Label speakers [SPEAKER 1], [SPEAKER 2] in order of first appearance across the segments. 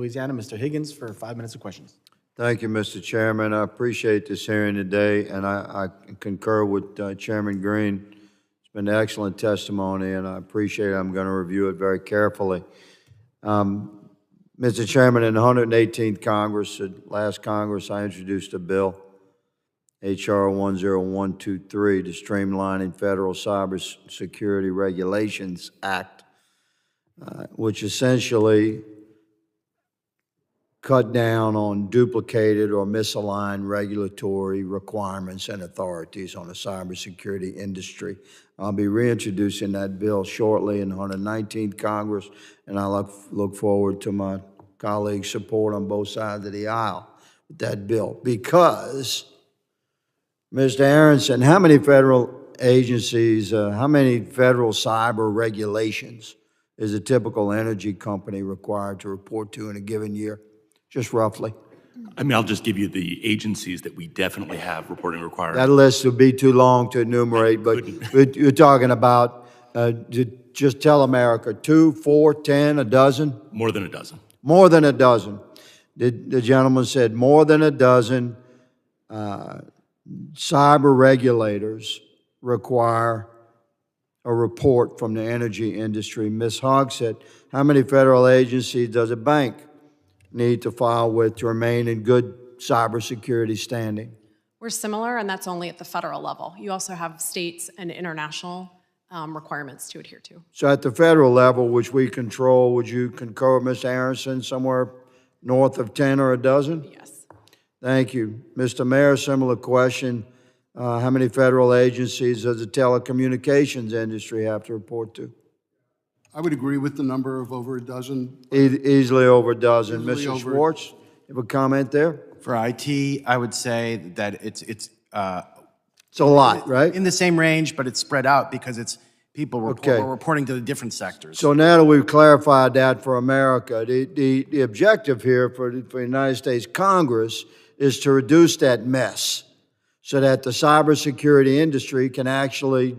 [SPEAKER 1] Louisiana. Mr. Higgins for 5 minutes of questions.
[SPEAKER 2] Thank you, Mr. Chairman. I appreciate this hearing today, and I concur with Chairman Green. It's been excellent testimony, and I appreciate it. I'm going to review it very carefully. Mr. Chairman, in the 118th Congress, the last Congress, I introduced a bill, H.R. 10123, the Streamlining Federal Cybersecurity Regulations Act, which essentially cut down on duplicated or misaligned regulatory requirements and authorities on the cybersecurity industry. I'll be reintroducing that bill shortly in the 119th Congress, and I look forward to my colleagues' support on both sides of the aisle with that bill. Because, Mr. Aronson, how many federal agencies, how many federal cyber regulations is a typical energy company required to report to in a given year? Just roughly.
[SPEAKER 3] I mean, I'll just give you the agencies that we definitely have reporting requirements.
[SPEAKER 2] That list would be too long to enumerate, but you're talking about, just tell America, 2, 4, 10, a dozen?
[SPEAKER 3] More than a dozen.
[SPEAKER 2] More than a dozen. The gentleman said more than a dozen cyber regulators require a report from the energy industry. Ms. Hogg said, how many federal agencies does a bank need to file with to remain in good cybersecurity standing?
[SPEAKER 4] We're similar, and that's only at the federal level. You also have states and international requirements to adhere to.
[SPEAKER 2] So at the federal level, which we control, would you concur with Mr. Aronson, somewhere north of 10 or a dozen?
[SPEAKER 4] Yes.
[SPEAKER 2] Thank you. Mr. Mayor, similar question. How many federal agencies does the telecommunications industry have to report to?
[SPEAKER 5] I would agree with the number of over a dozen.
[SPEAKER 2] Easily over a dozen.
[SPEAKER 5] Easily
[SPEAKER 2] Mr.
[SPEAKER 5] over.
[SPEAKER 2] Schwartz, you have a comment there?
[SPEAKER 1] For IT, I would say that it's
[SPEAKER 2] a lot, right?
[SPEAKER 1] in the same range, but it's spread out because it's people
[SPEAKER 2] Okay.
[SPEAKER 1] reporting to the different sectors.
[SPEAKER 2] So now that we've clarified that for America, the objective here for the United States Congress is to reduce that mess so that the cybersecurity industry can actually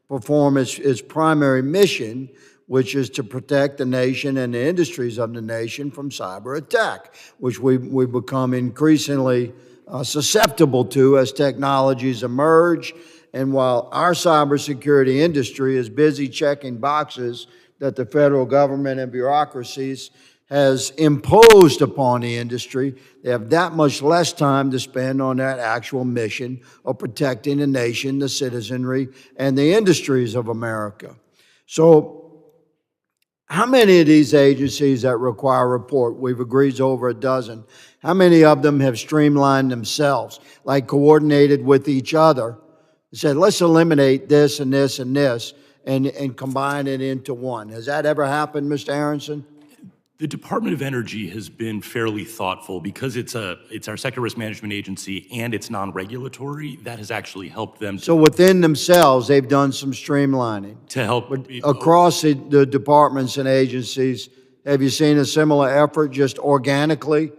[SPEAKER 2] perform its primary mission, which is to protect the nation and the industries of the nation from cyber attack, which we become increasingly susceptible to as technologies emerge. And while our cybersecurity industry is busy checking boxes that the federal government and bureaucracies has imposed upon the industry, they have that much less time to spend on that actual mission of protecting the nation, the citizenry, and the industries of America. So, how many of these agencies that require a report, we've agreed is over a dozen, how many of them have streamlined themselves, like coordinated with each other, and said, let's eliminate this and this and this, and combine it into one? Has that ever happened, Mr. Aronson?
[SPEAKER 3] The Department of Energy has been fairly thoughtful because it's our sector risk management agency and it's non-regulatory. That has actually helped them
[SPEAKER 2] So within themselves, they've done some streamlining.
[SPEAKER 3] to help.
[SPEAKER 2] Across the departments and agencies, have you seen a similar effort just organically?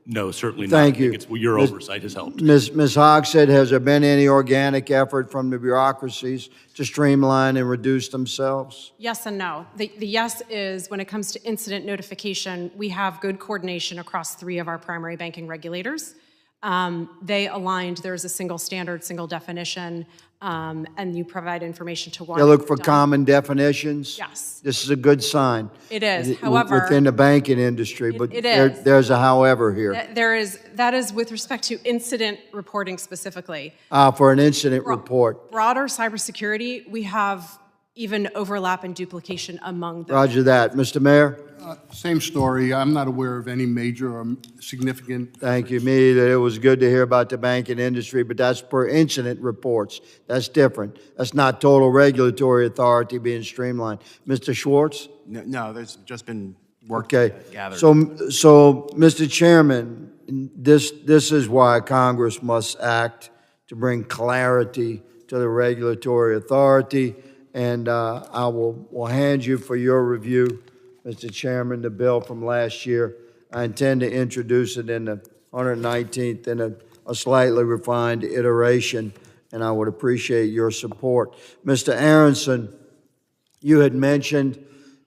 [SPEAKER 3] No, certainly not.
[SPEAKER 2] Thank
[SPEAKER 3] I think
[SPEAKER 2] you.
[SPEAKER 3] it's, your oversight has helped.
[SPEAKER 2] Ms. Hogg said, has there been any organic effort from the bureaucracies to streamline and reduce themselves?
[SPEAKER 4] Yes and no. The yes is when it comes to incident notification, we have good coordination across 3 of our primary banking regulators. They aligned, there's a single standard, single definition, and you provide information to one.
[SPEAKER 2] They look for common definitions?
[SPEAKER 4] Yes.
[SPEAKER 2] This is a good sign.
[SPEAKER 4] It is. However,
[SPEAKER 2] within the banking industry, but
[SPEAKER 4] it is.
[SPEAKER 2] There's a however here.
[SPEAKER 4] That is with respect to incident reporting specifically.
[SPEAKER 2] For an incident report.
[SPEAKER 4] Broader cybersecurity, we have even overlap and duplication among them.
[SPEAKER 2] Roger that. Mr. Mayor?
[SPEAKER 5] Same story. I'm not aware of any major or significant.
[SPEAKER 2] Thank you. Me either. It was good to hear about the banking industry, but that's per incident reports. That's different. That's not total regulatory authority being streamlined. Mr. Schwartz?
[SPEAKER 1] No, there's just been work gathered.
[SPEAKER 2] So, Mr. Chairman, this is why Congress must act to bring clarity to the regulatory authority, and I will hand you for your review, Mr. Chairman, the bill from last year. I intend to introduce it in the 119th in a slightly refined iteration, and I would appreciate your support. Mr. Aronson, you had mentioned,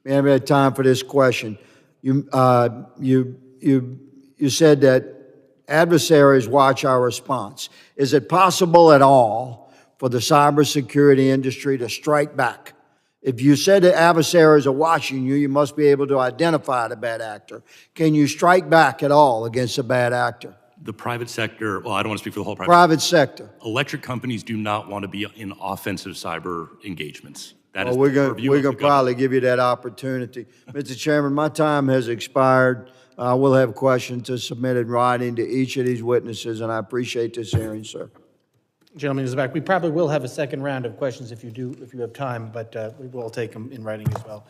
[SPEAKER 2] we haven't had time for this question. You you said that adversaries watch our response. Is it possible at all for the cybersecurity industry to strike back? If you said that adversaries are watching you, you must be able to identify the bad actor. Can you strike back at all against a bad actor?
[SPEAKER 3] The private sector, well, I don't want to speak for the whole
[SPEAKER 2] Private sector.
[SPEAKER 3] Electric companies do not want to be in offensive cyber engagements. That is
[SPEAKER 2] Well,
[SPEAKER 3] the purview of the
[SPEAKER 2] we're gonna probably give you that opportunity. Mr. Chairman, my time has expired. We'll have questions to submit in writing to each of these witnesses, and I appreciate this hearing, sir.
[SPEAKER 6] Gentleman is back. We probably will have a second round of questions if you have time, but we will take them in writing as well.